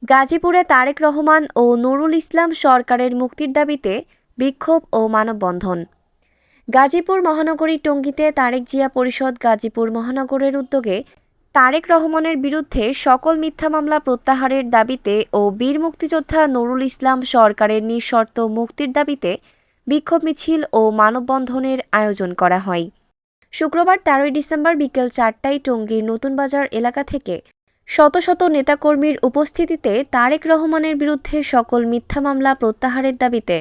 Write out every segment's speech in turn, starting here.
গাজীপুরে তারেক রহমান ও নুরুল ইসলাম সরকারের মুক্তির দাবিতে বিক্ষোভ ও মানববন্ধন। গাজীপুর মহানগরীর টঙ্গীতে তারেক জিয়া পরিষদ গাজীপুর মহানগরের উদ্যোগে তারেক রহমানের বিরুদ্ধে সকল মিথ্যা মামলা প্রত্যাহারের দাবিতে ও বীর মুক্তিযোদ্ধা নুরুল ইসলাম সরকারের নিঃশর্ত মুক্তির দাবিতে বিক্ষোভ মিছিল ও মানববন্ধনের আয়োজন করা হয়। শুক্রবার ১৩ ডিসেম্বর বিকেল ৪টায় টঙ্গীর নতুন বাজার এলাকা থেকে শত শত নেতাকর্মীর উপস্থিতিতে তারেক রহমানের বিরুদ্ধে সকল মিথ্যা মামলা প্রত্যাহারের দাবিতে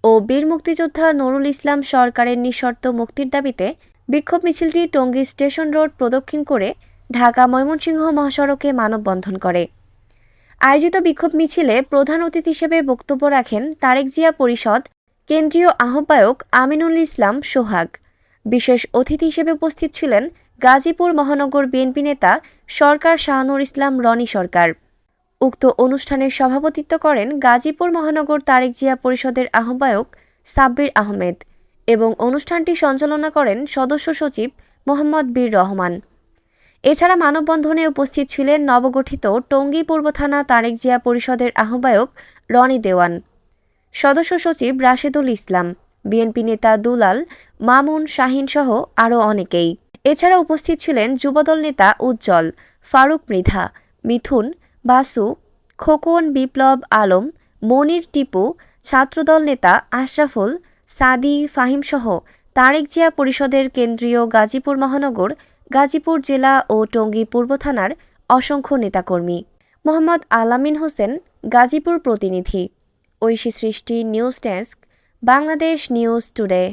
ও বীর মুক্তিযোদ্ধা নুরুল ইসলাম সরকারের নিঃশর্ত মুক্তির দাবিতে বিক্ষোভ মিছিলটি টঙ্গী স্টেশন রোড প্রদক্ষিণ করে ঢাকা ময়মনসিংহ মহাসড়কে মানববন্ধন করে। আয়োজিত বিক্ষোভ মিছিলে প্রধান অতিথি হিসেবে বক্তব্য রাখেন তারেক জিয়া পরিষদ কেন্দ্রীয় আহ্বায়ক আমিনুল ইসলাম সোহাগ। বিশেষ অতিথি হিসেবে উপস্থিত ছিলেন গাজীপুর মহানগর বিএনপি নেতা সরকার শাহানুর ইসলাম রনি সরকার। উক্ত অনুষ্ঠানের সভাপতিত্ব করেন গাজীপুর মহানগর তারেক জিয়া পরিষদের আহ্বায়ক সাব্বির আহমেদ এবং অনুষ্ঠানটি সঞ্চালনা করেন সদস্য সচিব মোহাম্মদ বীর রহমান। এছাড়া মানববন্ধনে উপস্থিত ছিলেন নবগঠিত টঙ্গী পূর্ব থানা তারেক জিয়া পরিষদের আহ্বায়ক রনি দেওয়ান, সদস্য সচিব রাশেদুল ইসলাম, বিএনপি নেতা দুলাল, মামুন, শাহিন সহ আরও অনেকেই। এছাড়া উপস্থিত ছিলেন যুবদল নেতা উজ্জ্বল, ফারুক মৃধা, মিথুন, বাসু, খোকন, বিপ্লব আলম, মনির, টিপু, ছাত্রদল নেতা আশরাফুল, সাদি, ফাহিম সহ তারেক জিয়া পরিষদের কেন্দ্রীয় গাজীপুর মহানগর, গাজীপুর জেলা ও টঙ্গী পূর্ব থানার অসংখ্য নেতাকর্মী। মোহাম্মদ আলামিন হোসেন, গাজীপুর প্রতিনিধি, ঐশী সৃষ্টি, news desk, Bangladesh news today.